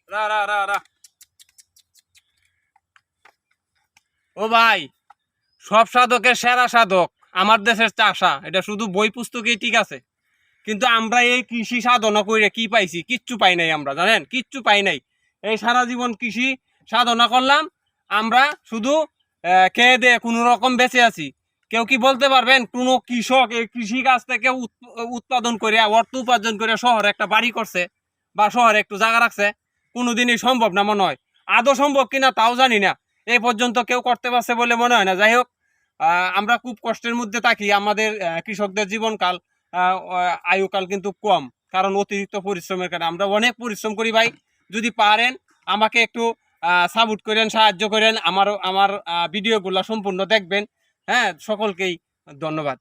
রা রা রা রা ও ভাই, সব সাধকের সেরা সাধক আমার দেশের চাষা, এটা শুধু বই পুস্তকেই ঠিক আছে, কিন্তু আমরা এই কৃষি সাধনা করে কি পাইছি? কিচ্ছু পাই নাই আমরা, জানেন, কিচ্ছু পাই নাই। এই সারা জীবন কৃষি সাধনা করলাম আমরা, শুধু খেয়ে দিয়ে কোনো রকম বেঁচে আছি। কেউ কি বলতে পারবেন কোনো কৃষক এই কৃষি কাজ থেকে উৎপাদন করে অর্থ উপার্জন করে শহরে একটা বাড়ি করছে বা শহরে একটু জায়গা রাখছে? কোনোদিনই সম্ভব না মনে হয়। আদৌ সম্ভব কিনা তাও জানি না, এই পর্যন্ত কেউ করতে পারছে বলে মনে হয় না। যাই হোক, আমরা খুব কষ্টের মধ্যে থাকি। আমাদের কৃষকদের জীবনকাল, আয়ুকাল কিন্তু কম, কারণ অতিরিক্ত পরিশ্রমের কারণে। আমরা অনেক পরিশ্রম করি ভাই। যদি পারেন আমাকে একটু সাপোর্ট করেন, সাহায্য করেন, আমার ভিডিওগুলো সম্পূর্ণ দেখবেন। হ্যাঁ, সকলকেই ধন্যবাদ।